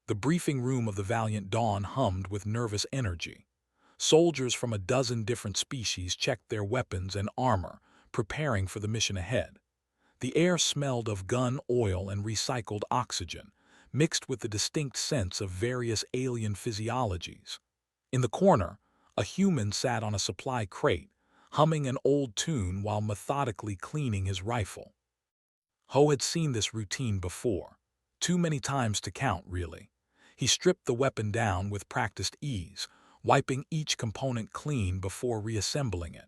The briefing room of the Valiant Dawn hummed with nervous energy. Soldiers from a dozen different species checked their weapons and armor, preparing for the mission ahead. The air smelled of gun oil and recycled oxygen, mixed with the distinct sense of various alien physiologies. In the corner, a human sat on a supply crate, humming an old tune while methodically cleaning his rifle. Ho had seen this routine before. Too many times to count, really. He stripped the weapon down with practiced ease, wiping each component clean before reassembling it.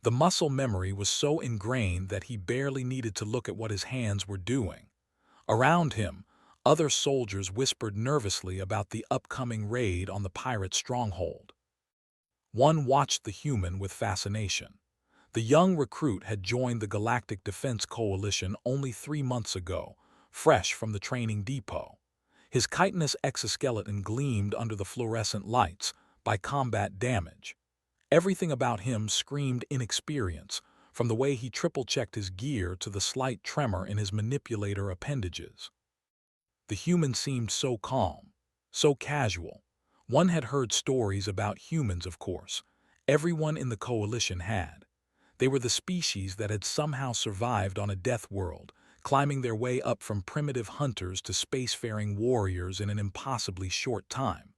The muscle memory was so ingrained that he barely needed to look at what his hands were doing. Around him, other soldiers whispered nervously about the upcoming raid on the pirate stronghold. One watched the human with fascination. The young recruit had joined the Galactic Defense Coalition only 3 months ago, fresh from the training depot. His chitinous exoskeleton gleamed under the fluorescent lights by combat damage. Everything about him screamed inexperience, from the way he triple-checked his gear to the slight tremor in his manipulator appendages. The human seemed so calm, so casual. One had heard stories about humans, of course. Everyone in the coalition had. They were the species that had somehow survived on a death world, climbing their way up from primitive hunters to spacefaring warriors in an impossibly short time.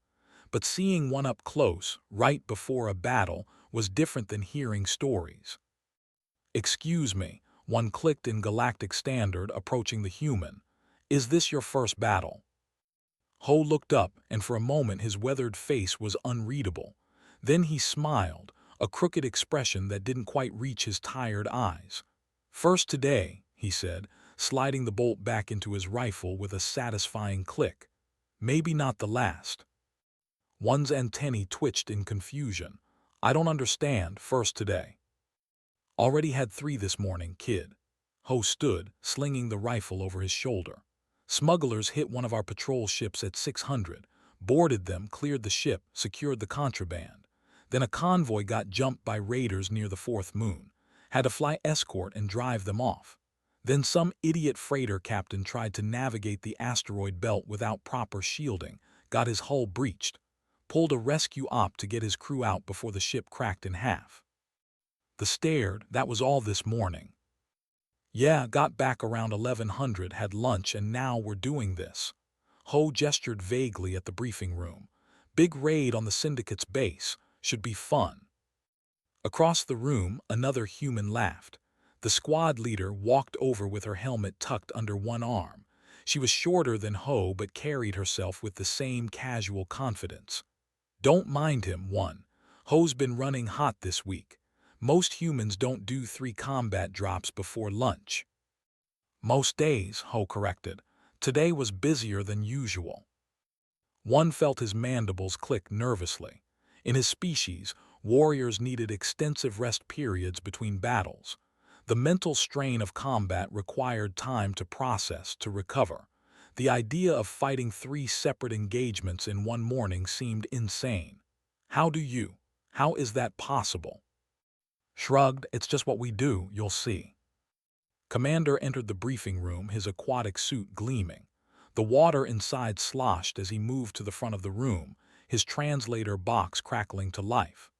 But seeing one up close, right before a battle, was different than hearing stories. "Excuse me," one clicked in Galactic Standard, approaching the human. "Is this your first battle?" Ho looked up, and for a moment his weathered face was unreadable. Then he smiled, a crooked expression that didn't quite reach his tired eyes. "First today," he said, sliding the bolt back into his rifle with a satisfying click. "Maybe not the last." One's antennae twitched in confusion. "I don't understand, first today." "Already had 3 this morning, kid." Ho stood, slinging the rifle over his shoulder. "Smugglers hit one of our patrol ships at 600, boarded them, cleared the ship, secured the contraband. Then a convoy got jumped by raiders near the 4th moon. Had to fly escort and drive them off. Then some idiot freighter captain tried to navigate the asteroid belt without proper shielding, got his hull breached. Pulled a rescue op to get his crew out before the ship cracked in half. That was all this morning." "Yeah, got back around 1100, had lunch, and now we're doing this." Ho gestured vaguely at the briefing room. "Big raid on the Syndicate's base. Should be fun." Across the room, another human laughed. The squad leader walked over with her helmet tucked under one arm. She was shorter than Ho but carried herself with the same casual confidence. "Don't mind him, one. Ho's been running hot this week. Most humans don't do 3 combat drops before lunch." "Most days," Ho corrected. "Today was busier than usual." One felt his mandibles click nervously. In his species, warriors needed extensive rest periods between battles. The mental strain of combat required time to process, to recover. The idea of fighting 3 separate engagements in one morning seemed insane. How is that possible?" Shrugged. "It's just what we do, you'll see." Commander entered the briefing room, his aquatic suit gleaming. The water inside sloshed as he moved to the front of the room, his translator box crackling to life.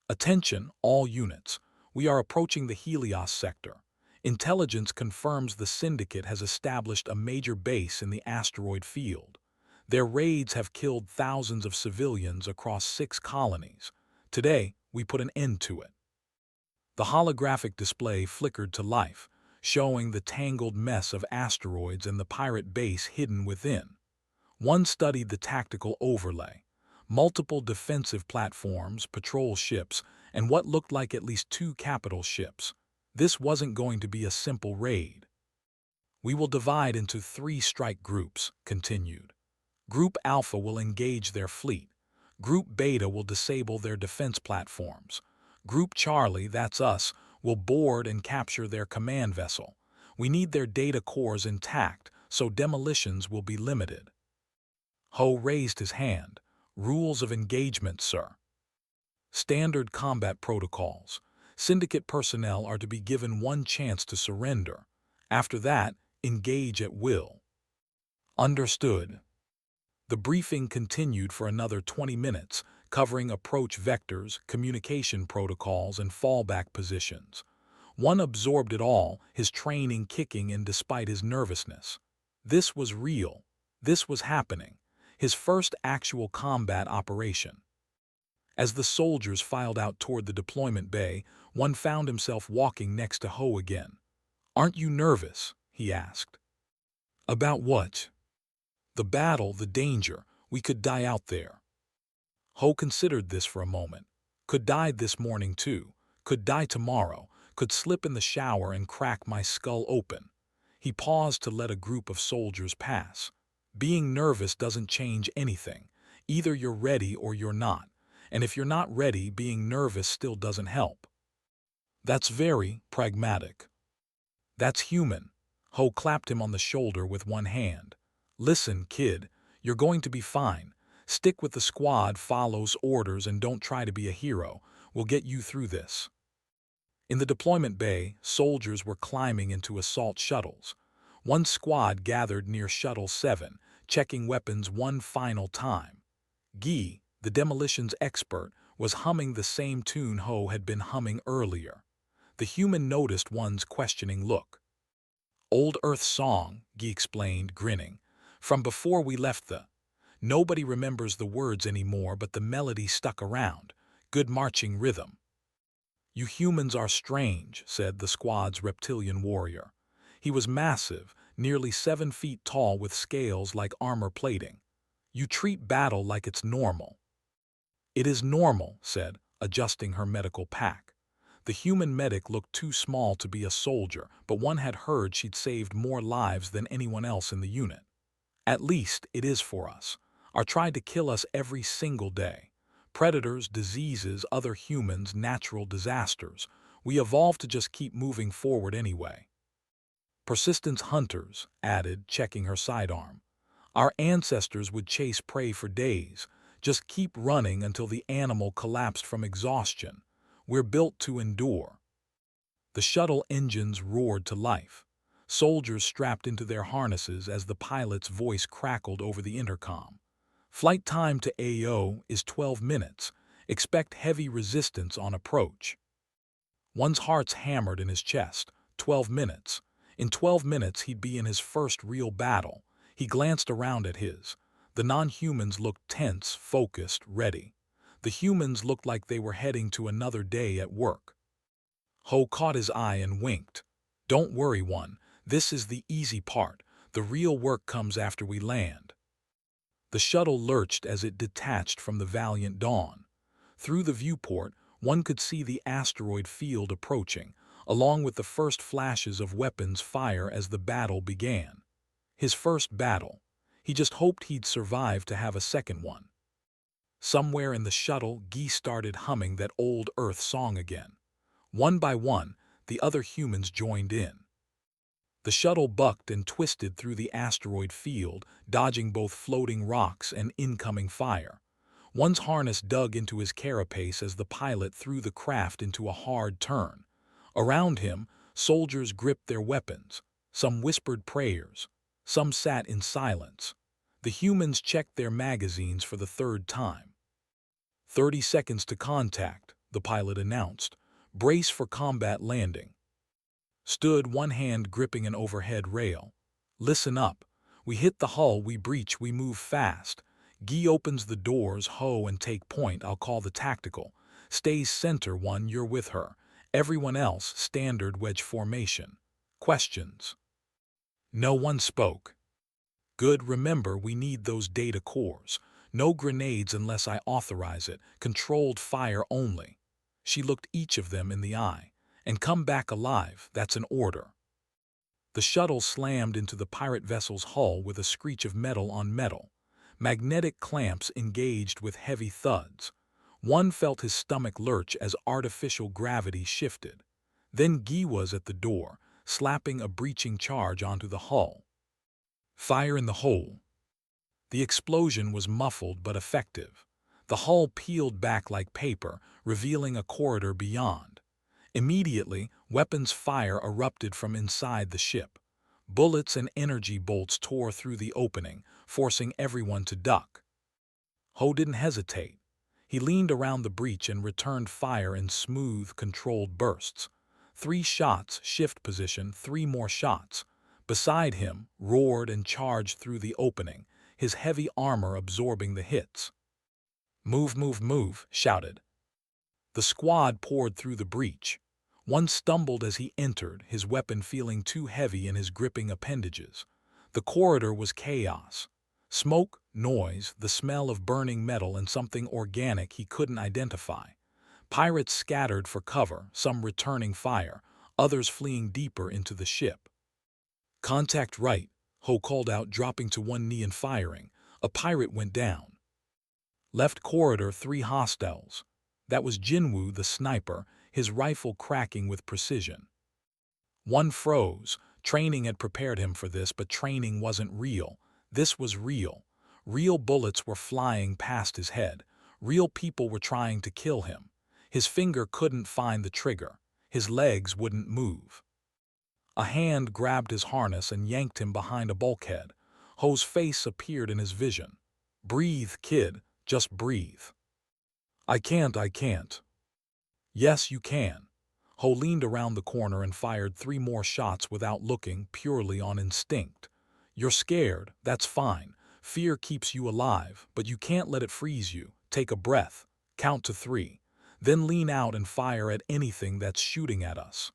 "Attention, all units. We are approaching the Helios sector. Intelligence confirms the Syndicate has established a major base in the asteroid field. Their raids have killed thousands of civilians across 6 colonies. Today, we put an end to it." The holographic display flickered to life, showing the tangled mess of asteroids and the pirate base hidden within. One studied the tactical overlay. Multiple defensive platforms, patrol ships, and what looked like at least 2 capital ships. This wasn't going to be a simple raid. "We will divide into 3 strike groups," continued. "Group Alpha will engage their fleet. Group Beta will disable their defense platforms. Group Charlie, that's us, will board and capture their command vessel. We need their data cores intact, so demolitions will be limited." Ho raised his hand. "Rules of engagement, sir." "Standard combat protocols. Syndicate personnel are to be given 1 chance to surrender. After that, engage at will." "Understood." The briefing continued for another 20 minutes, covering approach vectors, communication protocols, and fallback positions. One absorbed it all, his training kicking in despite his nervousness. This was real. This was happening. His first actual combat operation. As the soldiers filed out toward the deployment bay, one found himself walking next to Ho again. "Aren't you nervous?" he asked. "About what?" "The battle, the danger. We could die out there." Ho considered this for a moment. Could die this morning too. Could die tomorrow. Could slip in the shower and crack my skull open. He paused to let a group of soldiers pass. Being nervous doesn't change anything. Either you're ready or you're not. And if you're not ready, being nervous still doesn't help. That's very pragmatic. That's human. Ho clapped him on the shoulder with one hand. "Listen, kid, you're going to be fine. Stick with the squad, follows orders, and don't try to be a hero. We'll get you through this." In the deployment bay, soldiers were climbing into assault shuttles. One squad gathered near Shuttle 7, checking weapons one final time. Guy, the demolitions expert, was humming the same tune Ho had been humming earlier. The human noticed one's questioning look. "Old Earth song," Guy explained, grinning. "From before we left the... Nobody remembers the words anymore, but the melody stuck around. Good marching rhythm." "You humans are strange," said the squad's reptilian warrior. He was massive, nearly 7 feet tall with scales like armor plating. "You treat battle like it's normal." "It is normal," said, adjusting her medical pack. The human medic looked too small to be a soldier, but one had heard she'd saved more lives than anyone else in the unit. "At least it is for us. Are tried to kill us every single day. Predators, diseases, other humans, natural disasters. We evolved to just keep moving forward anyway." "Persistence hunters," added, checking her sidearm. "Our ancestors would chase prey for days, just keep running until the animal collapsed from exhaustion. We're built to endure." The shuttle engines roared to life. Soldiers strapped into their harnesses as the pilot's voice crackled over the intercom. "Flight time to AO is 12 minutes. Expect heavy resistance on approach." One's heart's hammered in his chest. 12 minutes. In 12 minutes he'd be in his first real battle. He glanced around at his. The non-humans looked tense, focused, ready. The humans looked like they were heading to another day at work. Ho caught his eye and winked. "Don't worry, one. This is the easy part. The real work comes after we land." The shuttle lurched as it detached from the Valiant Dawn. Through the viewport, one could see the asteroid field approaching, along with the first flashes of weapons fire as the battle began. His first battle. He just hoped he'd survive to have a second one. Somewhere in the shuttle, Guy started humming that old Earth song again. One by one, the other humans joined in. The shuttle bucked and twisted through the asteroid field, dodging both floating rocks and incoming fire. One's harness dug into his carapace as the pilot threw the craft into a hard turn. Around him, soldiers gripped their weapons. Some whispered prayers. Some sat in silence. The humans checked their magazines for the third time. 30 seconds to contact, the pilot announced. Brace for combat landing. Stood, one hand gripping an overhead rail. Listen up. We hit the hull, we breach, we move fast. Guy opens the doors, Ho and take point, I'll call the tactical. Stays center one, you're with her. Everyone else, standard wedge formation. Questions? No one spoke. Good, remember we need those data cores. No grenades unless I authorize it, controlled fire only. She looked each of them in the eye. And come back alive, that's an order. The shuttle slammed into the pirate vessel's hull with a screech of metal on metal. Magnetic clamps engaged with heavy thuds. One felt his stomach lurch as artificial gravity shifted. Then Guy was at the door, slapping a breaching charge onto the hull. Fire in the hole. The explosion was muffled but effective. The hull peeled back like paper, revealing a corridor beyond. Immediately, weapons fire erupted from inside the ship. Bullets and energy bolts tore through the opening, forcing everyone to duck. Ho didn't hesitate. He leaned around the breach and returned fire in smooth, controlled bursts. 3 shots, shift position, 3 more shots. Beside him, roared and charged through the opening, his heavy armor absorbing the hits. "Move, move, move," shouted. The squad poured through the breach. One stumbled as he entered, his weapon feeling too heavy in his gripping appendages. The corridor was chaos. Smoke, noise, the smell of burning metal and something organic he couldn't identify. Pirates scattered for cover, some returning fire, others fleeing deeper into the ship. "Contact right," Ho called out, dropping to one knee and firing. A pirate went down. Left corridor, 3 hostiles. That was Jinwoo the sniper, his rifle cracking with precision. One froze. Training had prepared him for this, but training wasn't real. This was real. Real bullets were flying past his head. Real people were trying to kill him. His finger couldn't find the trigger. His legs wouldn't move. A hand grabbed his harness and yanked him behind a bulkhead. Ho's face appeared in his vision. "Breathe, kid. Just breathe." I can't. "Yes, you can." Ho leaned around the corner and fired 3 more shots without looking, purely on instinct. "You're scared, that's fine. Fear keeps you alive, but you can't let it freeze you. Take a breath. Count to 3. Then lean out and fire at anything that's shooting at us."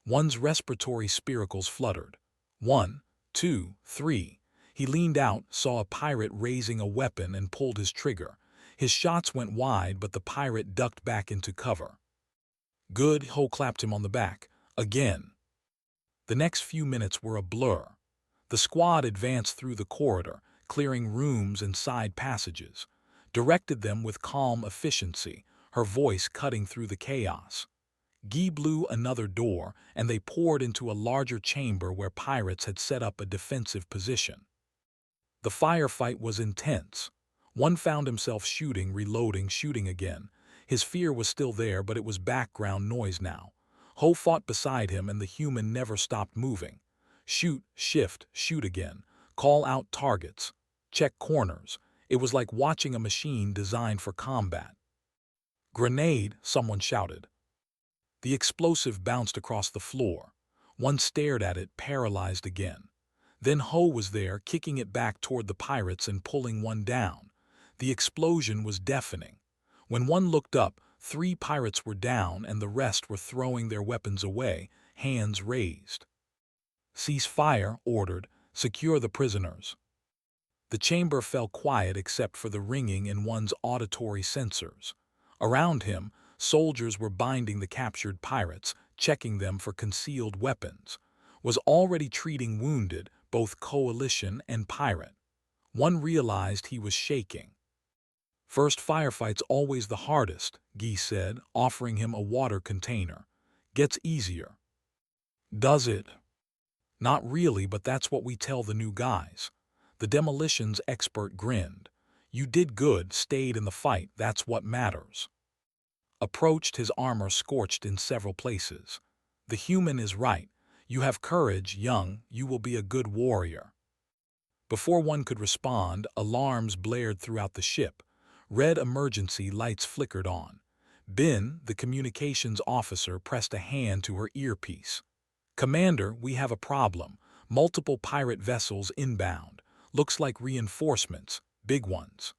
One's respiratory spiracles fluttered. 1, 2, 3. He leaned out, saw a pirate raising a weapon and pulled his trigger. His shots went wide, but the pirate ducked back into cover. "Good," Ho clapped him on the back. "Again." The next few minutes were a blur. The squad advanced through the corridor, clearing rooms and side passages, directed them with calm efficiency, her voice cutting through the chaos. Guy blew another door, and they poured into a larger chamber where pirates had set up a defensive position. The firefight was intense. One found himself shooting, reloading, shooting again. His fear was still there, but it was background noise now. Ho fought beside him, and the human never stopped moving. Shoot, shift, shoot again. Call out targets. Check corners. It was like watching a machine designed for combat. "Grenade!" someone shouted. The explosive bounced across the floor. One stared at it, paralyzed again. Then Ho was there, kicking it back toward the pirates and pulling one down. The explosion was deafening. When one looked up, 3 pirates were down and the rest were throwing their weapons away, hands raised. "Cease fire," ordered. "Secure the prisoners." The chamber fell quiet except for the ringing in one's auditory sensors. Around him, soldiers were binding the captured pirates, checking them for concealed weapons. Was already treating wounded, both coalition and pirate. One realized he was shaking. "First firefight's always the hardest," Guy said, offering him a water container. "Gets easier." "Does it?" "Not really, but that's what we tell the new guys." The demolitions expert grinned. "You did good, stayed in the fight, that's what matters." Approached, his armor scorched in several places. "The human is right. You have courage, young, you will be a good warrior." Before one could respond, alarms blared throughout the ship. Red emergency lights flickered on. Bin, the communications officer, pressed a hand to her earpiece. "Commander, we have a problem. Multiple pirate vessels inbound. Looks like reinforcements, big ones."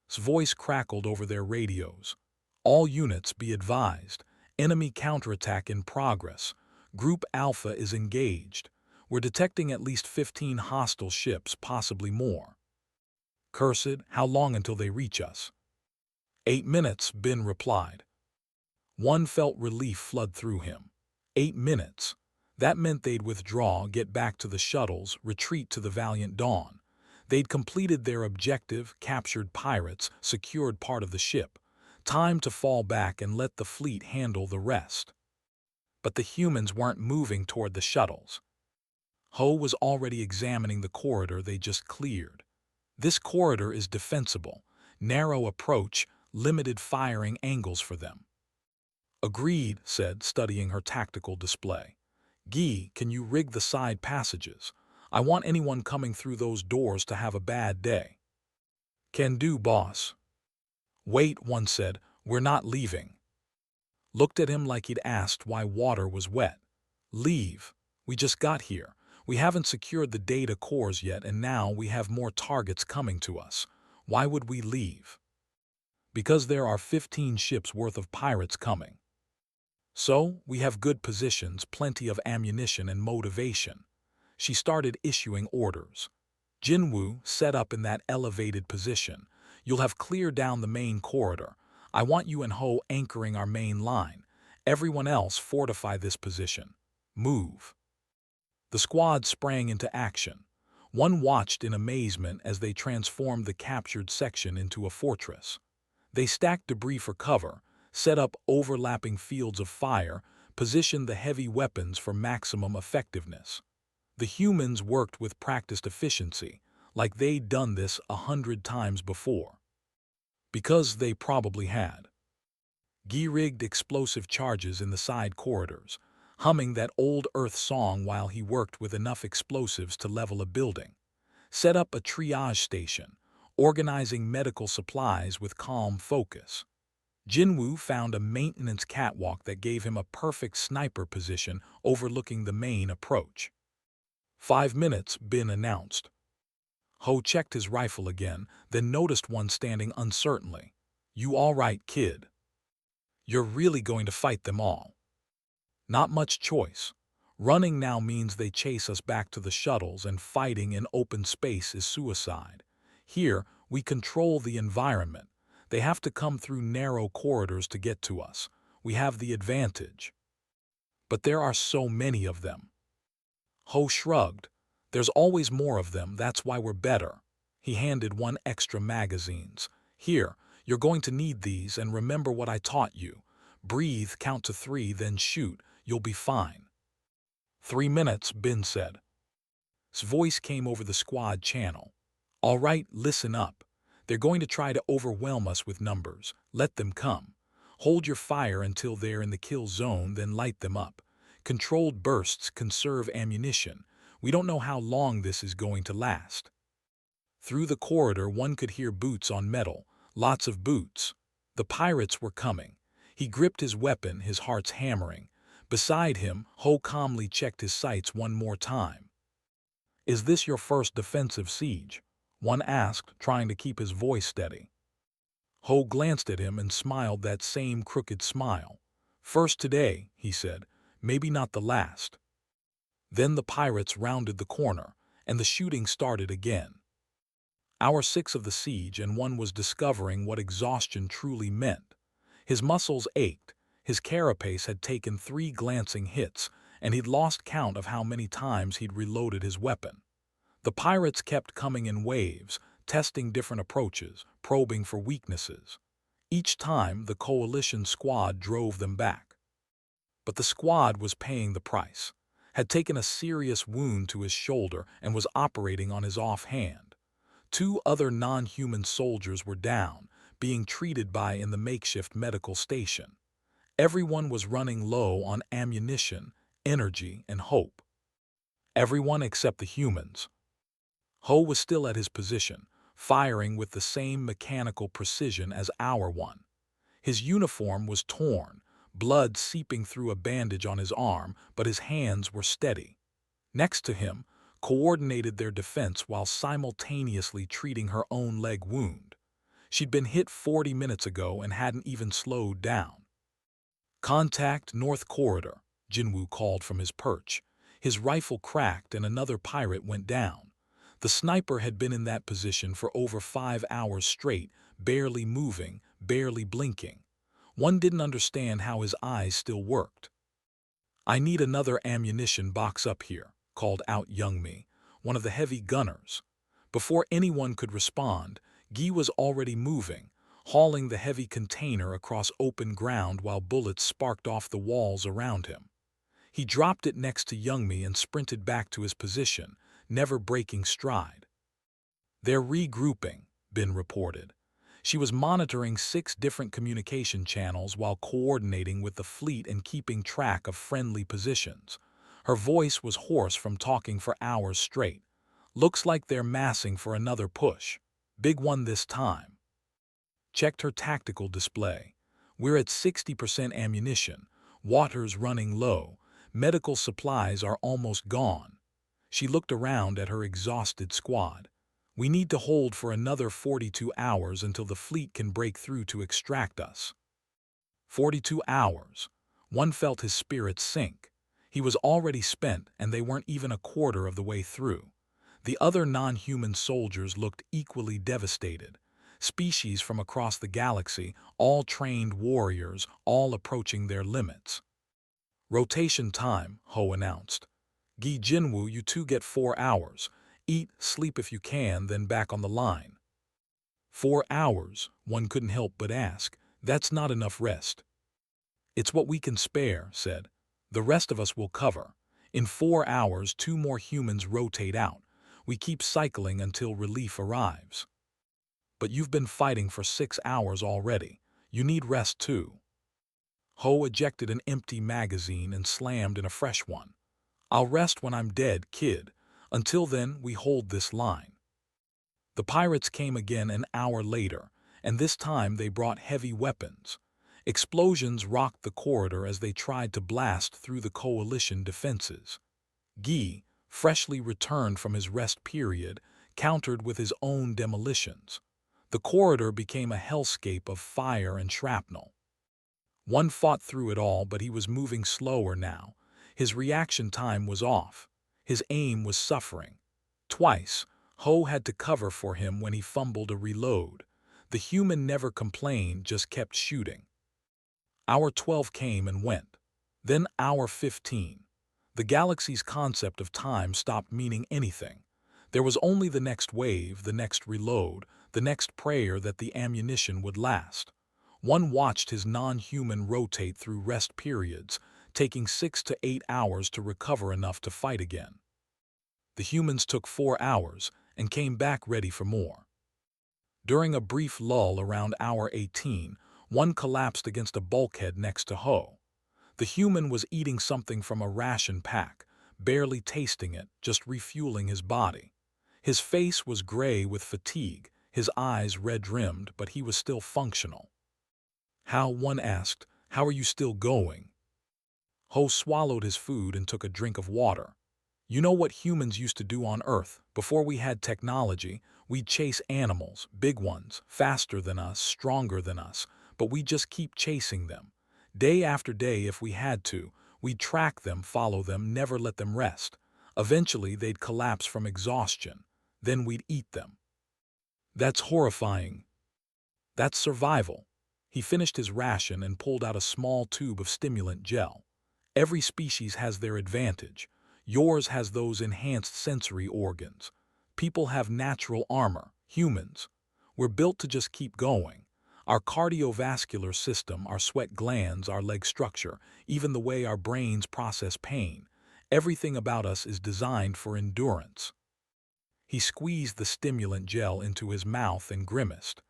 His voice crackled over their radios. "All units be advised. Enemy counterattack in progress. Group Alpha is engaged. We're detecting at least 15 hostile ships, possibly more." "Cursed, how long until they reach us?" 8 minutes, Bin replied. One felt relief flood through him. 8 minutes. That meant they'd withdraw, get back to the shuttles, retreat to the Valiant Dawn. They'd completed their objective, captured pirates, secured part of the ship. Time to fall back and let the fleet handle the rest. But the humans weren't moving toward the shuttles. Ho was already examining the corridor they just cleared. This corridor is defensible. Narrow approach, limited firing angles for them. "Agreed," said, studying her tactical display. Guy, can you rig the side passages? I want anyone coming through those doors to have a bad day. Can do, boss. Wait, one said, we're not leaving. Looked at him like he'd asked why water was wet. Leave. We just got here. We haven't secured the data cores yet, and now we have more targets coming to us. Why would we leave? Because there are 15 ships worth of pirates coming. So, we have good positions, plenty of ammunition and motivation. She started issuing orders. Jinwoo, set up in that elevated position. You'll have clear down the main corridor. I want you and Ho anchoring our main line. Everyone else fortify this position. Move. The squad sprang into action. One watched in amazement as they transformed the captured section into a fortress. They stacked debris for cover, set up overlapping fields of fire, positioned the heavy weapons for maximum effectiveness. The humans worked with practiced efficiency, like they'd done this 100 times before. Because they probably had. Guy rigged explosive charges in the side corridors, humming that old Earth song while he worked with enough explosives to level a building. Set up a triage station, organizing medical supplies with calm focus. Jinwoo found a maintenance catwalk that gave him a perfect sniper position overlooking the main approach. 5 minutes, Bin announced. Ho checked his rifle again, then noticed one standing uncertainly. You all right, kid? You're really going to fight them all? Not much choice. Running now means they chase us back to the shuttles, and fighting in open space is suicide. Here, we control the environment. They have to come through narrow corridors to get to us. We have the advantage. But there are so many of them. Ho shrugged. There's always more of them, that's why we're better. He handed one extra magazines. Here, you're going to need these, and remember what I taught you. Breathe, count to 3, then shoot. You'll be fine. 3 minutes, Bin said. His voice came over the squad channel. All right, listen up. They're going to try to overwhelm us with numbers. Let them come. Hold your fire until they're in the kill zone, then light them up. Controlled bursts conserve ammunition. We don't know how long this is going to last. Through the corridor, one could hear boots on metal. Lots of boots. The pirates were coming. He gripped his weapon, his heart's hammering. Beside him, Ho calmly checked his sights one more time. Is this your first defensive siege? One asked, trying to keep his voice steady. Ho glanced at him and smiled that same crooked smile. First today, he said, maybe not the last. Then the pirates rounded the corner, and the shooting started again. Hour 6 of the siege, and one was discovering what exhaustion truly meant. His muscles ached, his carapace had taken 3 glancing hits, and he'd lost count of how many times he'd reloaded his weapon. The pirates kept coming in waves, testing different approaches, probing for weaknesses. Each time, the coalition squad drove them back. But the squad was paying the price, had taken a serious wound to his shoulder, and was operating on his offhand. 2 other non-human soldiers were down, being treated by in the makeshift medical station. Everyone was running low on ammunition, energy, and hope. Everyone except the humans. Ho was still at his position, firing with the same mechanical precision as our one. His uniform was torn, blood seeping through a bandage on his arm, but his hands were steady. Next to him, coordinated their defense while simultaneously treating her own leg wound. She'd been hit 40 minutes ago and hadn't even slowed down. Contact North Corridor, Jinwoo called from his perch. His rifle cracked and another pirate went down. The sniper had been in that position for over 5 hours straight, barely moving, barely blinking. One didn't understand how his eyes still worked. I need another ammunition box up here, called out Youngmi, one of the heavy gunners. Before anyone could respond, Guy was already moving, hauling the heavy container across open ground while bullets sparked off the walls around him. He dropped it next to Youngmi and sprinted back to his position, never breaking stride. They're regrouping, Bin reported. She was monitoring 6 different communication channels while coordinating with the fleet and keeping track of friendly positions. Her voice was hoarse from talking for hours straight. "Looks like they're massing for another push. Big one this time." Checked her tactical display. "We're at 60% ammunition, water's running low, medical supplies are almost gone." She looked around at her exhausted squad. "We need to hold for another 42 hours until the fleet can break through to extract us." 42 hours. One felt his spirits sink. He was already spent, and they weren't even a quarter of the way through. The other non-human soldiers looked equally devastated. Species from across the galaxy, all trained warriors, all approaching their limits. "Rotation time," Ho announced. "Gi Jinwoo, you two get 4 hours. Eat, sleep if you can, then back on the line." 4 hours, one couldn't help but ask. That's not enough rest. "It's what we can spare," said. "The rest of us will cover. In 4 hours, 2 more humans rotate out. We keep cycling until relief arrives." "But you've been fighting for 6 hours already. You need rest too." Ho ejected an empty magazine and slammed in a fresh one. "I'll rest when I'm dead, kid. Until then, we hold this line." The pirates came again an hour later, and this time they brought heavy weapons. Explosions rocked the corridor as they tried to blast through the coalition defenses. Guy, freshly returned from his rest period, countered with his own demolitions. The corridor became a hellscape of fire and shrapnel. One fought through it all, but he was moving slower now. His reaction time was off. His aim was suffering. Twice, Ho had to cover for him when he fumbled a reload. The human never complained, just kept shooting. Hour 12 came and went. Then hour 15. The galaxy's concept of time stopped meaning anything. There was only the next wave, the next reload, the next prayer that the ammunition would last. One watched his non-human rotate through rest periods, taking 6 to 8 hours to recover enough to fight again. The humans took 4 hours and came back ready for more. During a brief lull around hour 18, one collapsed against a bulkhead next to Ho. The human was eating something from a ration pack, barely tasting it, just refueling his body. His face was gray with fatigue, his eyes red-rimmed, but he was still functional. One asked, "How are you still going?" Ho swallowed his food and took a drink of water. "You know what humans used to do on Earth? Before we had technology, we'd chase animals, big ones, faster than us, stronger than us, but we just keep chasing them. Day after day if we had to, we'd track them, follow them, never let them rest. Eventually they'd collapse from exhaustion. Then we'd eat them." "That's horrifying." "That's survival." He finished his ration and pulled out a small tube of stimulant gel. "Every species has their advantage. Yours has those enhanced sensory organs. People have natural armor, humans. We're built to just keep going. Our cardiovascular system, our sweat glands, our leg structure, even the way our brains process pain. Everything about us is designed for endurance." He squeezed the stimulant gel into his mouth and grimaced.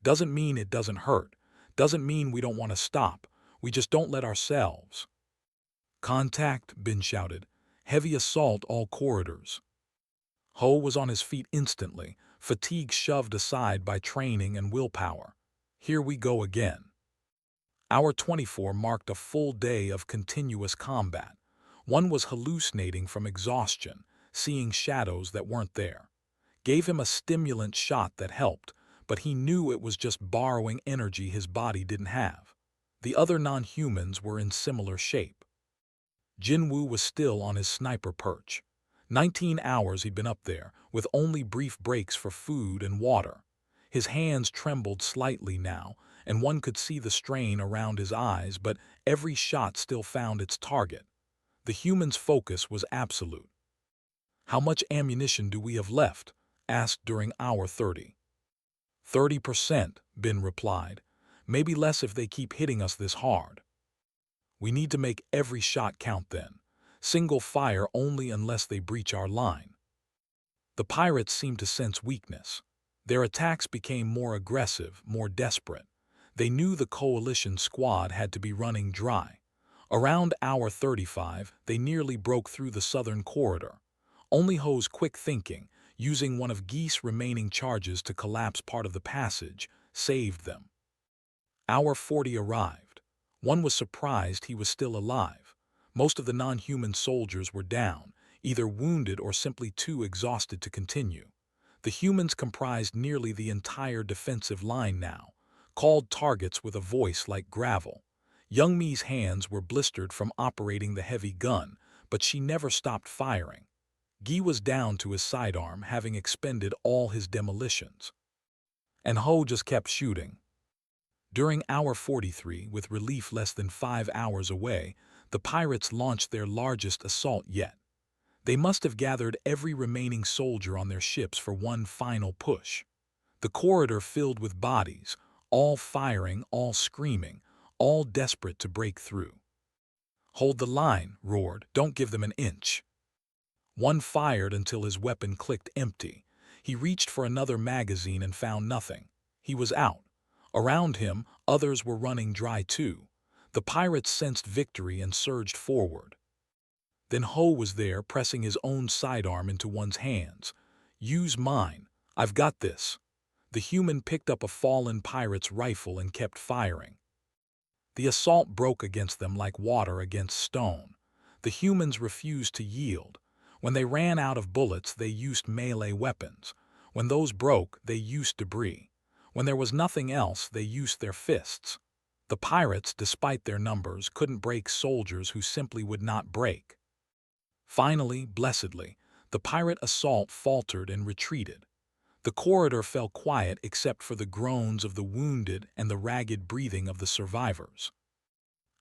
"Doesn't mean it doesn't hurt. Doesn't mean we don't want to stop. We just don't let ourselves." "Contact," Bin shouted. "Heavy assault all corridors." Ho was on his feet instantly, fatigue shoved aside by training and willpower. Here we go again. Hour 24 marked a full day of continuous combat. One was hallucinating from exhaustion, seeing shadows that weren't there. Gave him a stimulant shot that helped, but he knew it was just borrowing energy his body didn't have. The other non-humans were in similar shape. Jinwoo was still on his sniper perch. 19 hours he'd been up there, with only brief breaks for food and water. His hands trembled slightly now, and one could see the strain around his eyes, but every shot still found its target. The human's focus was absolute. "How much ammunition do we have left?" asked during hour 30. 30%, Bin replied. "Maybe less if they keep hitting us this hard." "We need to make every shot count then. Single fire only unless they breach our line." The pirates seemed to sense weakness. Their attacks became more aggressive, more desperate. They knew the coalition squad had to be running dry. Around hour 35, they nearly broke through the southern corridor. Only Ho's quick thinking, using one of Gee's remaining charges to collapse part of the passage, saved them. Hour 40 arrived. One was surprised he was still alive. Most of the non-human soldiers were down, either wounded or simply too exhausted to continue. The humans comprised nearly the entire defensive line now, called targets with a voice like gravel. Young Mi's hands were blistered from operating the heavy gun, but she never stopped firing. Gee was down to his sidearm, having expended all his demolitions. And Ho just kept shooting. During hour 43, with relief less than 5 hours away, the pirates launched their largest assault yet. They must have gathered every remaining soldier on their ships for one final push. The corridor filled with bodies, all firing, all screaming, all desperate to break through. "Hold the line," roared. "Don't give them an inch." One fired until his weapon clicked empty. He reached for another magazine and found nothing. He was out. Around him, others were running dry too. The pirates sensed victory and surged forward. Then Ho was there, pressing his own sidearm into one's hands. "Use mine. I've got this." The human picked up a fallen pirate's rifle and kept firing. The assault broke against them like water against stone. The humans refused to yield. When they ran out of bullets, they used melee weapons. When those broke, they used debris. When there was nothing else, they used their fists. The pirates, despite their numbers, couldn't break soldiers who simply would not break. Finally, blessedly, the pirate assault faltered and retreated. The corridor fell quiet except for the groans of the wounded and the ragged breathing of the survivors.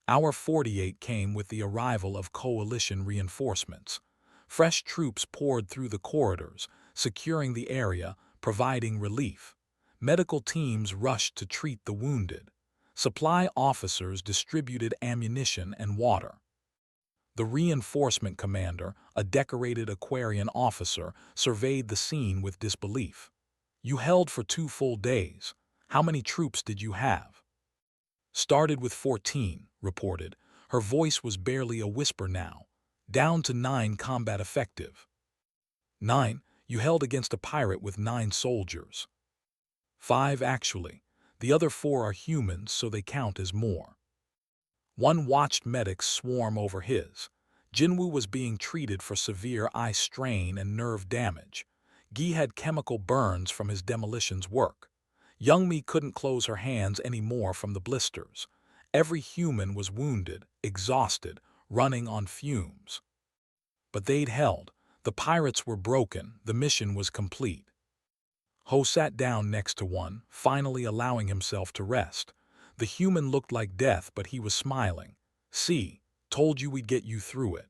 Hour 48 came with the arrival of coalition reinforcements. Fresh troops poured through the corridors, securing the area, providing relief. Medical teams rushed to treat the wounded. Supply officers distributed ammunition and water. The reinforcement commander, a decorated Aquarian officer, surveyed the scene with disbelief. "You held for 2 full days. How many troops did you have?" "Started with 14, reported. Her voice was barely a whisper now. "Down to 9 combat effective." "9? You held against a pirate with 9 soldiers." "5 actually. The other 4 are humans, so they count as more." One watched medics swarm over his. Jinwoo was being treated for severe eye strain and nerve damage. Gi had chemical burns from his demolitions work. Youngmi couldn't close her hands anymore from the blisters. Every human was wounded, exhausted, running on fumes. But they'd held. The pirates were broken. The mission was complete. Ho sat down next to one, finally allowing himself to rest. The human looked like death, but he was smiling. "See, told you we'd get you through it."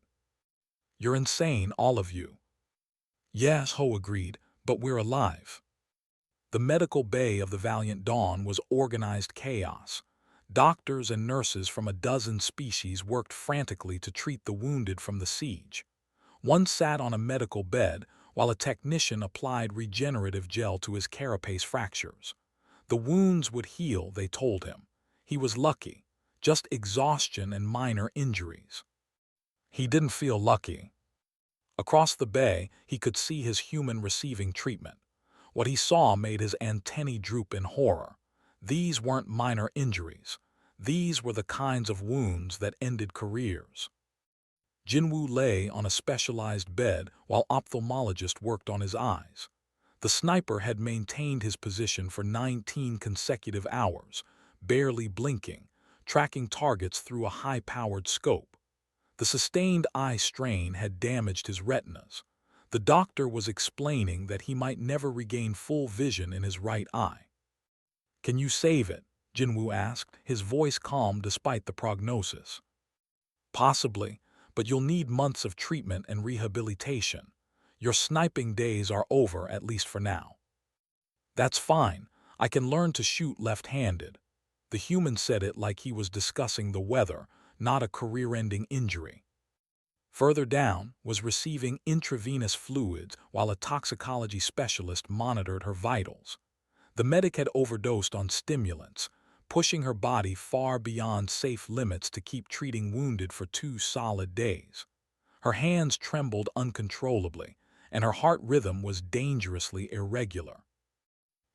"You're insane, all of you." "Yes," Ho agreed, "but we're alive." The medical bay of the Valiant Dawn was organized chaos. Doctors and nurses from a dozen species worked frantically to treat the wounded from the siege. One sat on a medical bed, while a technician applied regenerative gel to his carapace fractures. The wounds would heal, they told him. He was lucky, just exhaustion and minor injuries. He didn't feel lucky. Across the bay, he could see his human receiving treatment. What he saw made his antennae droop in horror. These weren't minor injuries. These were the kinds of wounds that ended careers. Jinwoo lay on a specialized bed while ophthalmologist worked on his eyes. The sniper had maintained his position for 19 consecutive hours, barely blinking, tracking targets through a high-powered scope. The sustained eye strain had damaged his retinas. The doctor was explaining that he might never regain full vision in his right eye. "Can you save it?" Jinwoo asked, his voice calm despite the prognosis. "Possibly, but you'll need months of treatment and rehabilitation. Your sniping days are over, at least for now." "That's fine. I can learn to shoot left-handed." The human said it like he was discussing the weather, not a career-ending injury. Further down was receiving intravenous fluids while a toxicology specialist monitored her vitals. The medic had overdosed on stimulants, pushing her body far beyond safe limits to keep treating wounded for 2 solid days. Her hands trembled uncontrollably, and her heart rhythm was dangerously irregular.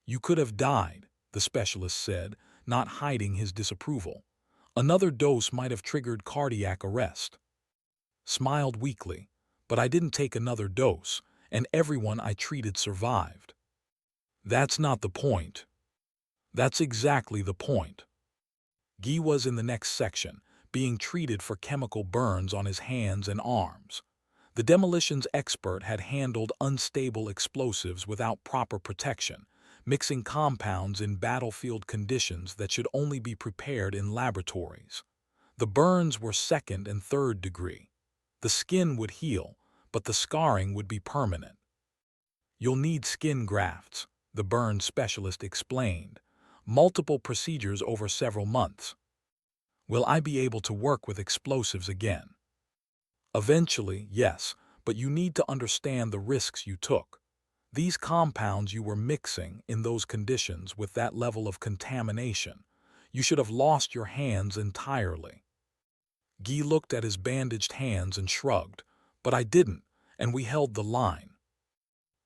"You could have died," the specialist said, not hiding his disapproval. "Another dose might have triggered cardiac arrest." Smiled weakly, "But I didn't take another dose, and everyone I treated survived." "That's not the point." "That's exactly the point." Guy was in the next section, being treated for chemical burns on his hands and arms. The demolitions expert had handled unstable explosives without proper protection, mixing compounds in battlefield conditions that should only be prepared in laboratories. The burns were second and third degree. The skin would heal, but the scarring would be permanent. "You'll need skin grafts," the burn specialist explained. "Multiple procedures over several months." "Will I be able to work with explosives again?" "Eventually, yes, but you need to understand the risks you took. These compounds you were mixing in those conditions with that level of contamination. You should have lost your hands entirely." Guy looked at his bandaged hands and shrugged. "But I didn't, and we held the line."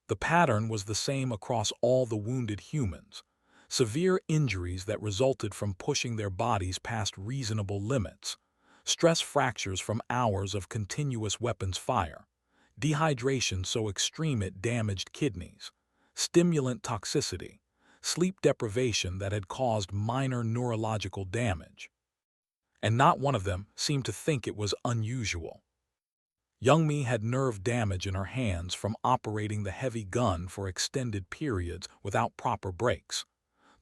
The pattern was the same across all the wounded humans. Severe injuries that resulted from pushing their bodies past reasonable limits. Stress fractures from hours of continuous weapons fire. Dehydration so extreme it damaged kidneys. Stimulant toxicity. Sleep deprivation that had caused minor neurological damage. And not one of them seemed to think it was unusual. Youngmi had nerve damage in her hands from operating the heavy gun for extended periods without proper breaks.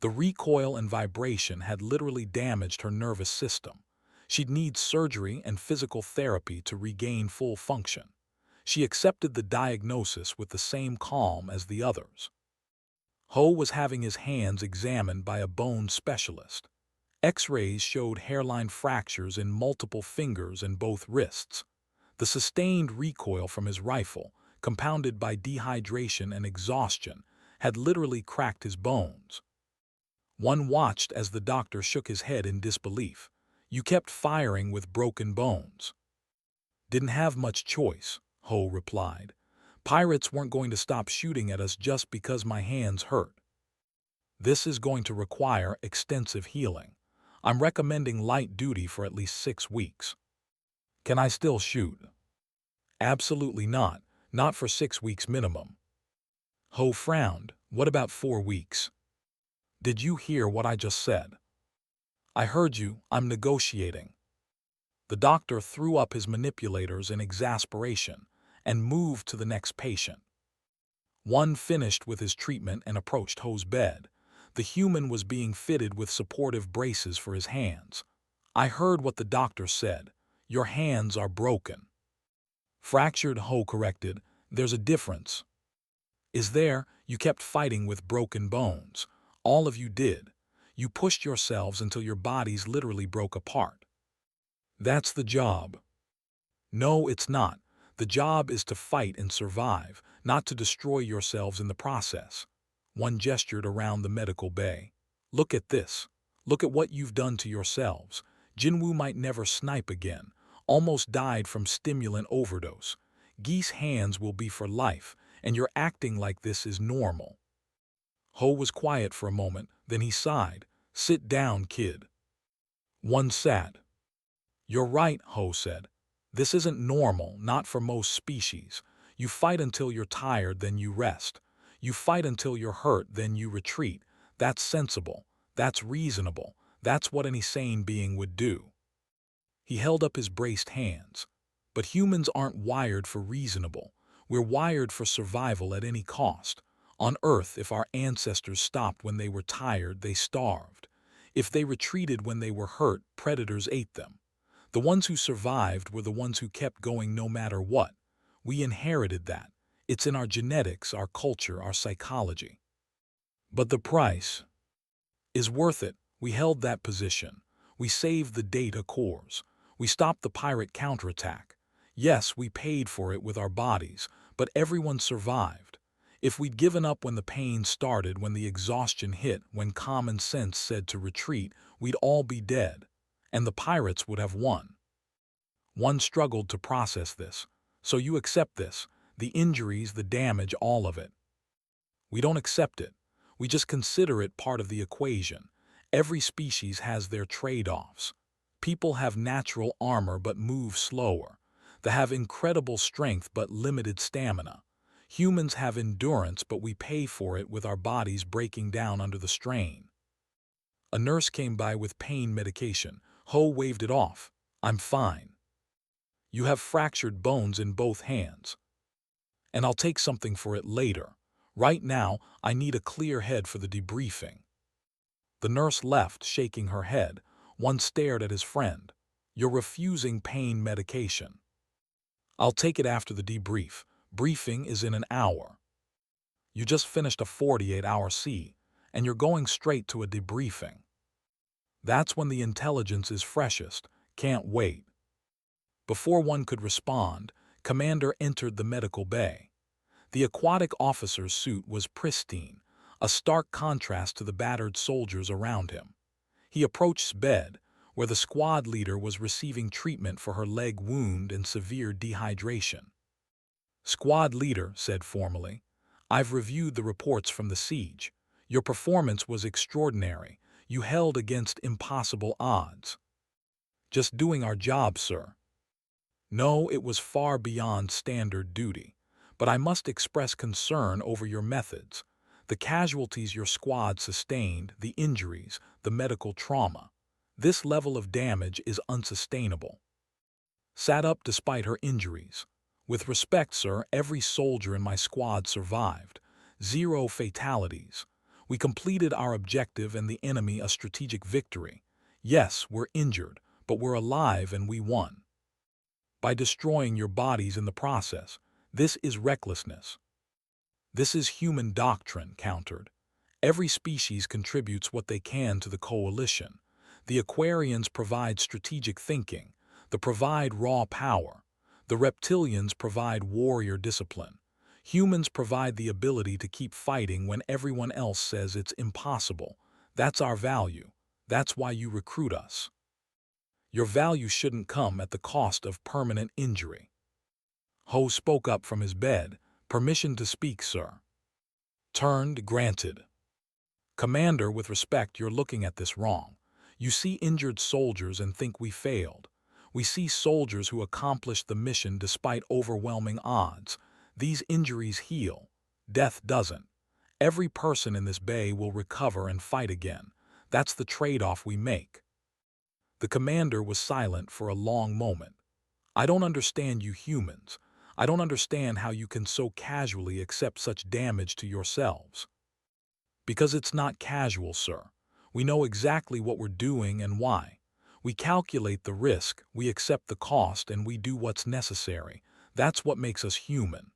The recoil and vibration had literally damaged her nervous system. She'd need surgery and physical therapy to regain full function. She accepted the diagnosis with the same calm as the others. Ho was having his hands examined by a bone specialist. X-rays showed hairline fractures in multiple fingers and both wrists. The sustained recoil from his rifle, compounded by dehydration and exhaustion, had literally cracked his bones. One watched as the doctor shook his head in disbelief. "You kept firing with broken bones." "Didn't have much choice," Ho replied. "Pirates weren't going to stop shooting at us just because my hands hurt. This is going to require extensive healing. I'm recommending light duty for at least 6 weeks. Can I still shoot?" "Absolutely not. Not for 6 weeks minimum." Ho frowned. "What about 4 weeks?" "Did you hear what I just said?" "I heard you. I'm negotiating." The doctor threw up his manipulators in exasperation and moved to the next patient. One finished with his treatment and approached Ho's bed. The human was being fitted with supportive braces for his hands. "I heard what the doctor said. Your hands are broken." "Fractured," Ho corrected. "There's a difference." "Is there? You kept fighting with broken bones. All of you did. You pushed yourselves until your bodies literally broke apart." "That's the job." "No, it's not. The job is to fight and survive, not to destroy yourselves in the process." One gestured around the medical bay. "Look at this. Look at what you've done to yourselves. Jinwoo might never snipe again. Almost died from stimulant overdose. Geese hands will be for life, and you're acting like this is normal." Ho was quiet for a moment, then he sighed. "Sit down, kid." One sat. "You're right," Ho said. "This isn't normal, not for most species. You fight until you're tired, then you rest. You fight until you're hurt, then you retreat. That's sensible. That's reasonable. That's what any sane being would do." He held up his braced hands. "But humans aren't wired for reasonable. We're wired for survival at any cost. On Earth, if our ancestors stopped when they were tired, they starved. If they retreated when they were hurt, predators ate them. The ones who survived were the ones who kept going no matter what. We inherited that. It's in our genetics, our culture, our psychology. But the price is worth it. We held that position. We saved the data cores. We stopped the pirate counterattack. Yes, we paid for it with our bodies, but everyone survived. If we'd given up when the pain started, when the exhaustion hit, when common sense said to retreat, we'd all be dead, and the pirates would have won. One struggled to process this. So you accept this, the injuries, the damage, all of it. We don't accept it. We just consider it part of the equation. Every species has their trade-offs. People have natural armor but move slower. They have incredible strength but limited stamina. Humans have endurance, but we pay for it with our bodies breaking down under the strain. A nurse came by with pain medication. Ho waved it off. I'm fine. You have fractured bones in both hands. And I'll take something for it later. Right now, I need a clear head for the debriefing. The nurse left, shaking her head. One stared at his friend. You're refusing pain medication. I'll take it after the debrief. Briefing is in an hour. You just finished a 48-hour C, and you're going straight to a debriefing. That's when the intelligence is freshest. Can't wait. Before one could respond, Commander entered the medical bay. The aquatic officer's suit was pristine, a stark contrast to the battered soldiers around him. He approached bed, where the squad leader was receiving treatment for her leg wound and severe dehydration. Squad leader said formally, I've reviewed the reports from the siege. Your performance was extraordinary. You held against impossible odds. Just doing our job, sir. No, it was far beyond standard duty. But I must express concern over your methods. The casualties your squad sustained, the injuries, the medical trauma. This level of damage is unsustainable. Sat up despite her injuries. With respect, sir, every soldier in my squad survived. 0 fatalities. We completed our objective and the enemy a strategic victory. Yes, we're injured, but we're alive and we won. By destroying your bodies in the process, this is recklessness. This is human doctrine, countered. Every species contributes what they can to the coalition. The Aquarians provide strategic thinking. They provide raw power. The reptilians provide warrior discipline. Humans provide the ability to keep fighting when everyone else says it's impossible. That's our value. That's why you recruit us. Your value shouldn't come at the cost of permanent injury. Ho spoke up from his bed. Permission to speak, sir. Turned, granted. Commander, with respect, you're looking at this wrong. You see injured soldiers and think we failed. We see soldiers who accomplished the mission despite overwhelming odds. These injuries heal. Death doesn't. Every person in this bay will recover and fight again. That's the trade-off we make. The commander was silent for a long moment. I don't understand you humans. I don't understand how you can so casually accept such damage to yourselves. Because it's not casual, sir. We know exactly what we're doing and why. We calculate the risk, we accept the cost, and we do what's necessary. That's what makes us human.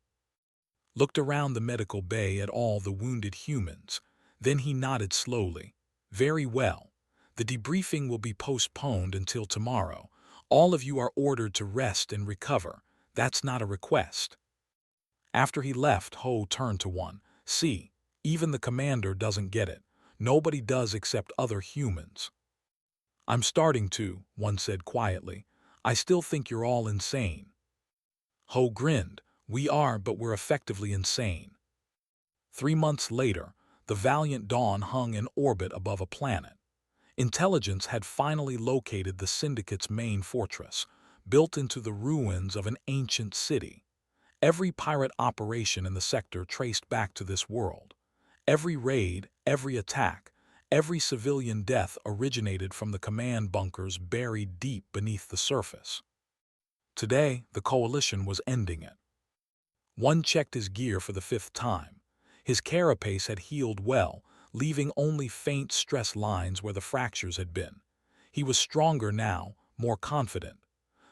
Looked around the medical bay at all the wounded humans. Then he nodded slowly. Very well. The debriefing will be postponed until tomorrow. All of you are ordered to rest and recover. That's not a request. After he left, Ho turned to one. See, even the commander doesn't get it. Nobody does except other humans. I'm starting to, one said quietly. I still think you're all insane. Ho grinned. We are, but we're effectively insane. 3 months later, the Valiant Dawn hung in orbit above a planet. Intelligence had finally located the Syndicate's main fortress, built into the ruins of an ancient city. Every pirate operation in the sector traced back to this world. Every raid, every attack, every civilian death originated from the command bunkers buried deep beneath the surface. Today, the coalition was ending it. One checked his gear for the 5th time. His carapace had healed well, leaving only faint stress lines where the fractures had been. He was stronger now, more confident.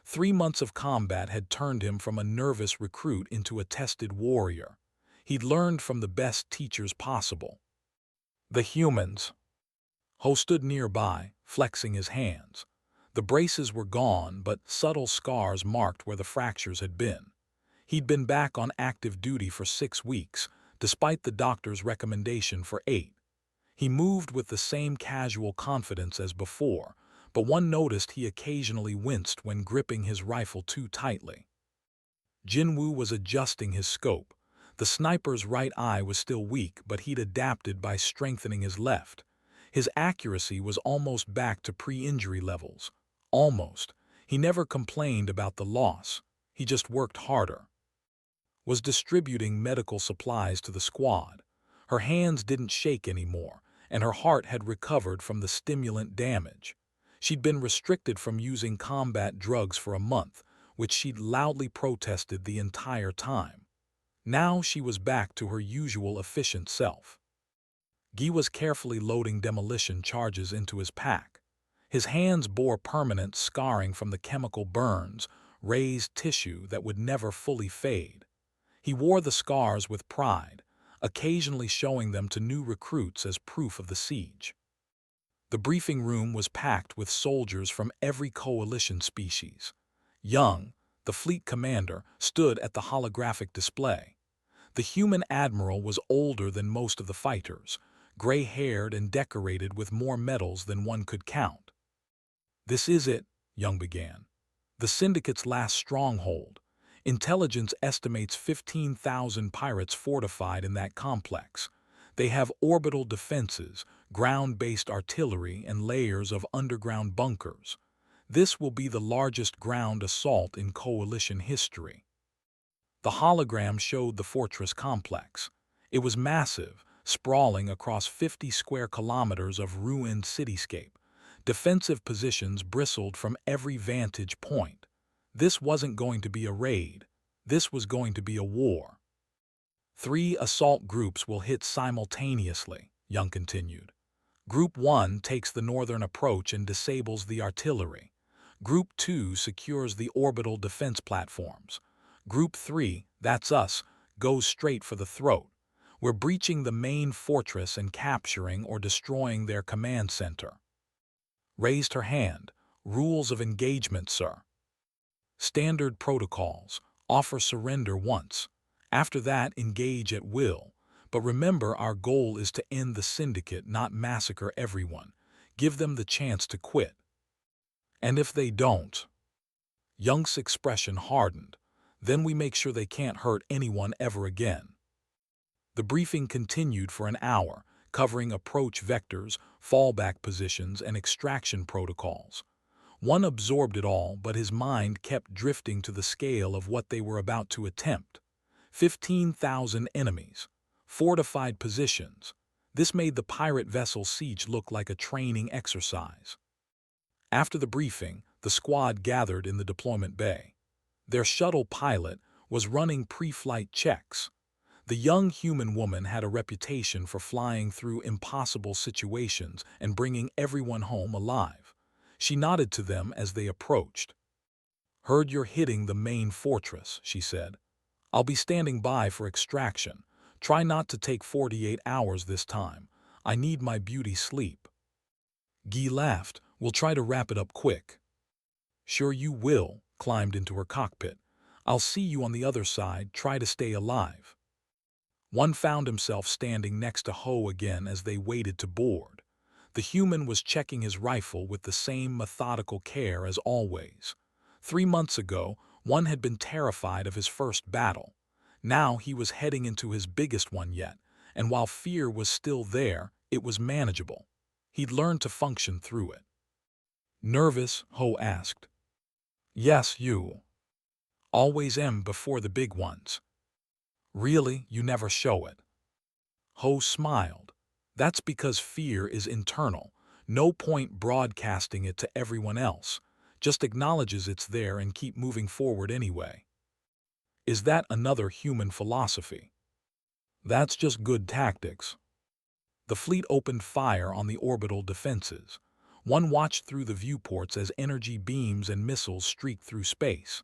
3 months of combat had turned him from a nervous recruit into a tested warrior. He'd learned from the best teachers possible. The humans. Ho stood nearby, flexing his hands. The braces were gone, but subtle scars marked where the fractures had been. He'd been back on active duty for 6 weeks, despite the doctor's recommendation for 8. He moved with the same casual confidence as before, but one noticed he occasionally winced when gripping his rifle too tightly. Jinwoo was adjusting his scope. The sniper's right eye was still weak, but he'd adapted by strengthening his left. His accuracy was almost back to pre-injury levels. Almost. He never complained about the loss. He just worked harder. Was distributing medical supplies to the squad. Her hands didn't shake anymore, and her heart had recovered from the stimulant damage. She'd been restricted from using combat drugs for a month, which she'd loudly protested the entire time. Now she was back to her usual efficient self. Guy was carefully loading demolition charges into his pack. His hands bore permanent scarring from the chemical burns, raised tissue that would never fully fade. He wore the scars with pride, occasionally showing them to new recruits as proof of the siege. The briefing room was packed with soldiers from every coalition species. Young, the fleet commander, stood at the holographic display. The human admiral was older than most of the fighters, gray-haired and decorated with more medals than one could count. "This is it," Young began. "The Syndicate's last stronghold. Intelligence estimates 15,000 pirates fortified in that complex. They have orbital defenses, ground-based artillery, and layers of underground bunkers. This will be the largest ground assault in coalition history." The hologram showed the fortress complex. It was massive, sprawling across 50 square kilometers of ruined cityscape. Defensive positions bristled from every vantage point. This wasn't going to be a raid. This was going to be a war. 3 assault groups will hit simultaneously, Young continued. Group 1 takes the northern approach and disables the artillery. Group 2 secures the orbital defense platforms. Group 3, that's us, goes straight for the throat. We're breaching the main fortress and capturing or destroying their command center. Raised her hand. "Rules of engagement, sir." "Standard protocols. Offer surrender once. After that, engage at will. But remember, our goal is to end the Syndicate, not massacre everyone. Give them the chance to quit." "And if they don't?" Young's expression hardened. "Then we make sure they can't hurt anyone ever again." The briefing continued for an hour, covering approach vectors, fallback positions, and extraction protocols. One absorbed it all, but his mind kept drifting to the scale of what they were about to attempt. 15,000 enemies. Fortified positions. This made the pirate vessel siege look like a training exercise. After the briefing, the squad gathered in the deployment bay. Their shuttle pilot was running pre-flight checks. The young human woman had a reputation for flying through impossible situations and bringing everyone home alive. She nodded to them as they approached. "Heard you're hitting the main fortress," she said. "I'll be standing by for extraction. Try not to take 48 hours this time. I need my beauty sleep." Guy laughed. "We'll try to wrap it up quick." "Sure you will," climbed into her cockpit. "I'll see you on the other side. Try to stay alive." One found himself standing next to Ho again as they waited to board. The human was checking his rifle with the same methodical care as always. 3 months ago, one had been terrified of his first battle. Now he was heading into his biggest one yet, and while fear was still there, it was manageable. He'd learned to function through it. "Nervous?" Ho asked. "Yes, you. Always am before the big ones." "Really, you never show it." Ho smiled. "That's because fear is internal. No point broadcasting it to everyone else. Just acknowledges it's there and keep moving forward anyway." "Is that another human philosophy?" "That's just good tactics." The fleet opened fire on the orbital defenses. One watched through the viewports as energy beams and missiles streaked through space.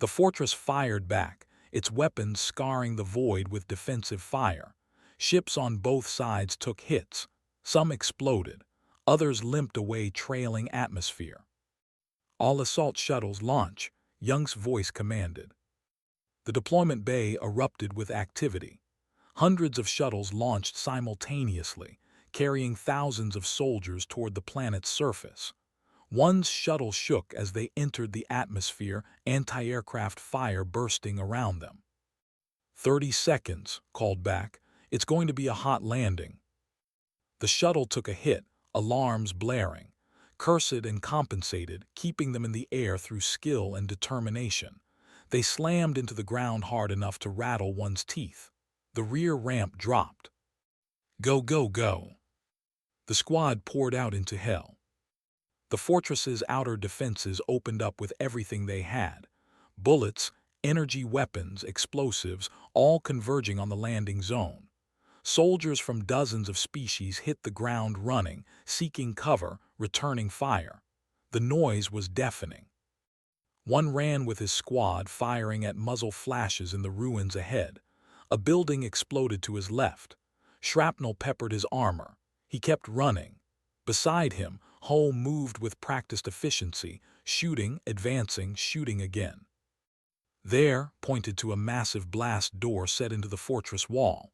The fortress fired back, its weapons scarring the void with defensive fire. Ships on both sides took hits. Some exploded. Others limped away, trailing atmosphere. "All assault shuttles launch," Young's voice commanded. The deployment bay erupted with activity. Hundreds of shuttles launched simultaneously, carrying thousands of soldiers toward the planet's surface. One shuttle shook as they entered the atmosphere, anti-aircraft fire bursting around them. 30 seconds, called back. It's going to be a hot landing. The shuttle took a hit, alarms blaring. Cursed and compensated, keeping them in the air through skill and determination. They slammed into the ground hard enough to rattle one's teeth. The rear ramp dropped. Go, go, go. The squad poured out into hell. The fortress's outer defenses opened up with everything they had. Bullets, energy weapons, explosives, all converging on the landing zone. Soldiers from dozens of species hit the ground running, seeking cover, returning fire. The noise was deafening. One ran with his squad, firing at muzzle flashes in the ruins ahead. A building exploded to his left. Shrapnel peppered his armor. He kept running. Beside him, Hull moved with practiced efficiency, shooting, advancing, shooting again. There, pointed to a massive blast door set into the fortress wall.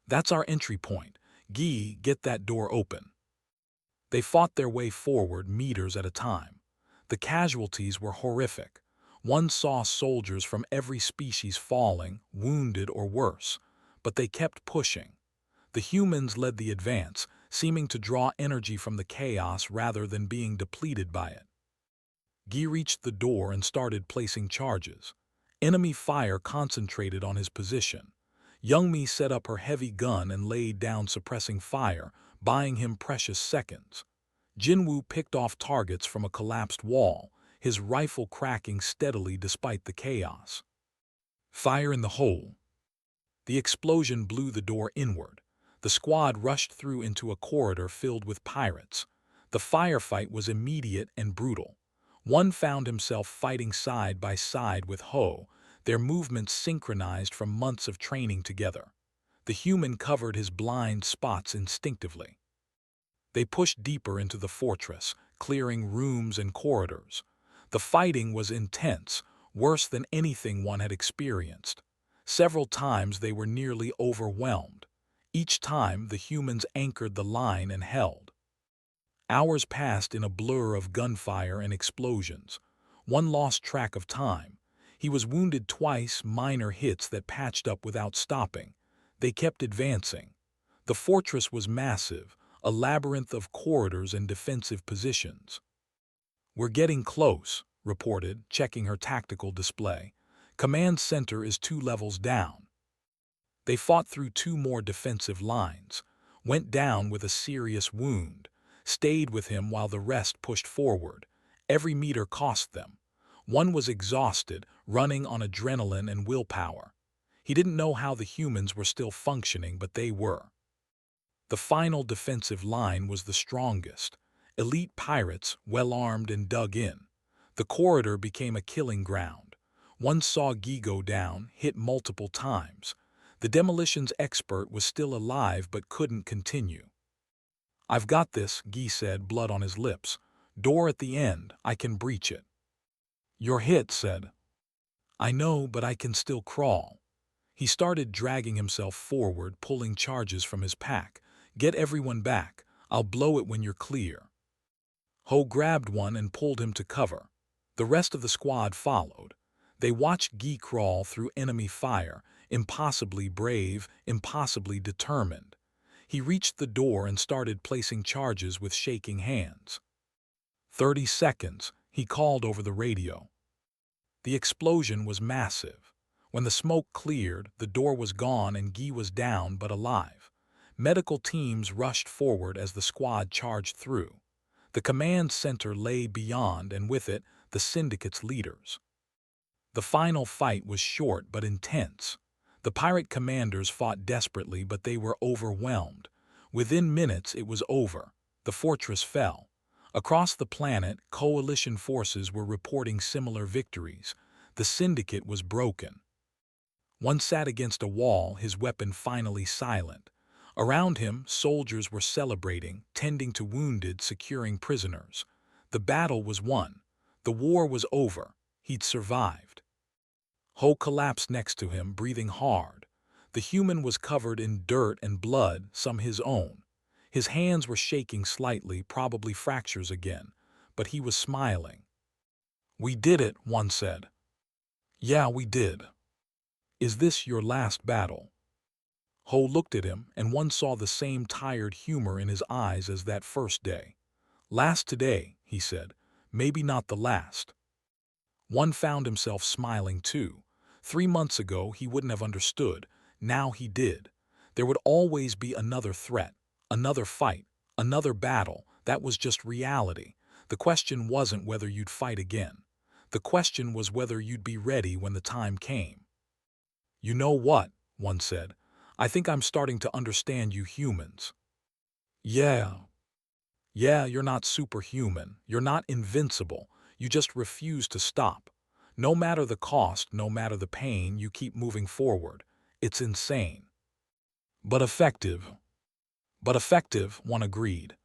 That's our entry point. Guy, get that door open. They fought their way forward meters at a time. The casualties were horrific. One saw soldiers from every species falling, wounded or worse, but they kept pushing. The humans led the advance, seeming to draw energy from the chaos rather than being depleted by it. Guy reached the door and started placing charges. Enemy fire concentrated on his position. Youngmi set up her heavy gun and laid down suppressing fire, buying him precious seconds. Jinwoo picked off targets from a collapsed wall, his rifle cracking steadily despite the chaos. Fire in the hole. The explosion blew the door inward. The squad rushed through into a corridor filled with pirates. The firefight was immediate and brutal. One found himself fighting side by side with Ho, their movements synchronized from months of training together. The human covered his blind spots instinctively. They pushed deeper into the fortress, clearing rooms and corridors. The fighting was intense, worse than anything one had experienced. Several times they were nearly overwhelmed. Each time the humans anchored the line and held. Hours passed in a blur of gunfire and explosions. One lost track of time. He was wounded twice, minor hits that patched up without stopping. They kept advancing. The fortress was massive, a labyrinth of corridors and defensive positions. "We're getting close," reported, checking her tactical display. "Command center is 2 levels down." They fought through 2 more defensive lines, went down with a serious wound, stayed with him while the rest pushed forward. Every meter cost them. One was exhausted, running on adrenaline and willpower. He didn't know how the humans were still functioning, but they were. The final defensive line was the strongest. Elite pirates, well-armed and dug in. The corridor became a killing ground. One saw Guy go down, hit multiple times. The demolitions expert was still alive but couldn't continue. "I've got this," Guy said, blood on his lips. "Door at the end, I can breach it." "You're hit," said. "I know, but I can still crawl." He started dragging himself forward, pulling charges from his pack. "Get everyone back. I'll blow it when you're clear." Ho grabbed one and pulled him to cover. The rest of the squad followed. They watched Guy crawl through enemy fire, impossibly brave, impossibly determined. He reached the door and started placing charges with shaking hands. 30 seconds, he called over the radio. The explosion was massive. When the smoke cleared, the door was gone and Guy was down but alive. Medical teams rushed forward as the squad charged through. The command center lay beyond, and with it, the syndicate's leaders. The final fight was short but intense. The pirate commanders fought desperately, but they were overwhelmed. Within minutes, it was over. The fortress fell. Across the planet, coalition forces were reporting similar victories. The syndicate was broken. One sat against a wall, his weapon finally silent. Around him, soldiers were celebrating, tending to wounded, securing prisoners. The battle was won. The war was over. He'd survived. Ho collapsed next to him, breathing hard. The human was covered in dirt and blood, some his own. His hands were shaking slightly, probably fractures again, but he was smiling. "We did it," one said. "Yeah, we did." "Is this your last battle?" Ho looked at him, and one saw the same tired humor in his eyes as that first day. "Last today," he said. "Maybe not the last." One found himself smiling too. 3 months ago he wouldn't have understood. Now he did. There would always be another threat, another fight, another battle. That was just reality. The question wasn't whether you'd fight again. The question was whether you'd be ready when the time came. "You know what?" one said. "I think I'm starting to understand you humans." Yeah. Yeah, you're not superhuman. You're not invincible. You just refuse to stop. No matter the cost, no matter the pain, you keep moving forward. It's insane. But effective. But effective, one agreed.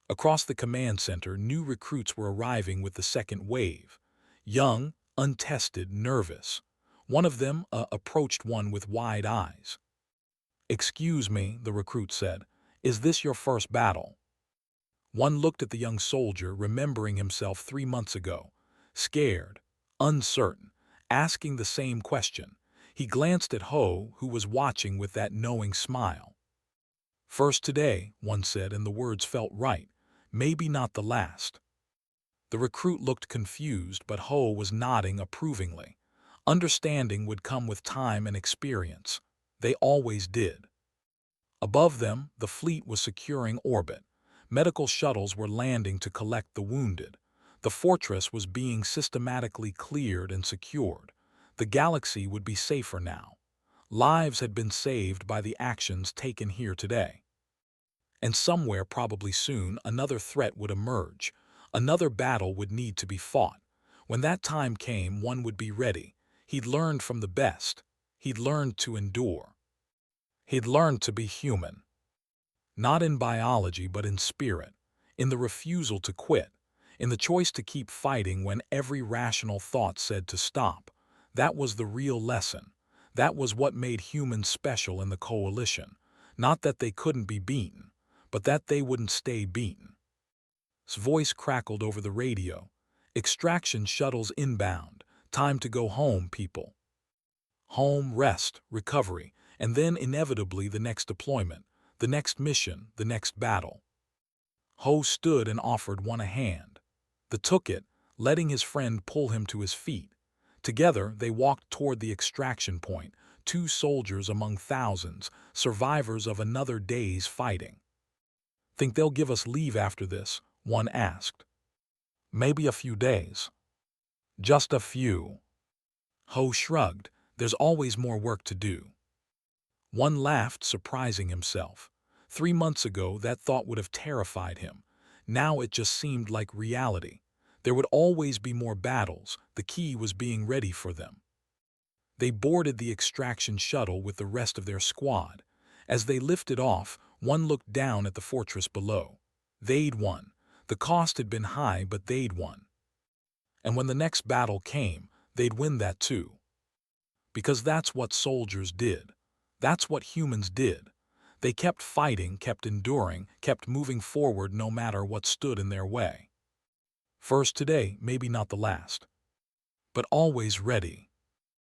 Across the command center, new recruits were arriving with the second wave. Young, untested, nervous. One of them approached one with wide eyes. "Excuse me," the recruit said. "Is this your first battle?" One looked at the young soldier, remembering himself 3 months ago. Scared, uncertain, asking the same question. He glanced at Ho, who was watching with that knowing smile. "First today," one said, and the words felt right. "Maybe not the last." The recruit looked confused, but Ho was nodding approvingly. Understanding would come with time and experience. They always did. Above them, the fleet was securing orbit. Medical shuttles were landing to collect the wounded. The fortress was being systematically cleared and secured. The galaxy would be safer now. Lives had been saved by the actions taken here today. And somewhere, probably soon, another threat would emerge. Another battle would need to be fought. When that time came, one would be ready. He'd learned from the best. He'd learned to endure. He'd learned to be human. Not in biology, but in spirit. In the refusal to quit. In the choice to keep fighting when every rational thought said to stop. That was the real lesson. That was what made humans special in the coalition. Not that they couldn't be beaten, but that they wouldn't stay beaten. His voice crackled over the radio. "Extraction shuttles inbound. Time to go home, people." Home, rest, recovery, and then inevitably the next deployment, the next mission, the next battle. Ho stood and offered one a hand. The took it, letting his friend pull him to his feet. Together they walked toward the extraction point, 2 soldiers among thousands, survivors of another day's fighting. "Think they'll give us leave after this?" one asked. "Maybe a few days." "Just a few." Ho shrugged. "There's always more work to do." One laughed, surprising himself. 3 months ago, that thought would have terrified him. Now it just seemed like reality. There would always be more battles. The key was being ready for them. They boarded the extraction shuttle with the rest of their squad. As they lifted off, one looked down at the fortress below. They'd won. The cost had been high, but they'd won. And when the next battle came, they'd win that too. Because that's what soldiers did. That's what humans did. They kept fighting, kept enduring, kept moving forward no matter what stood in their way. First today, maybe not the last. But always ready.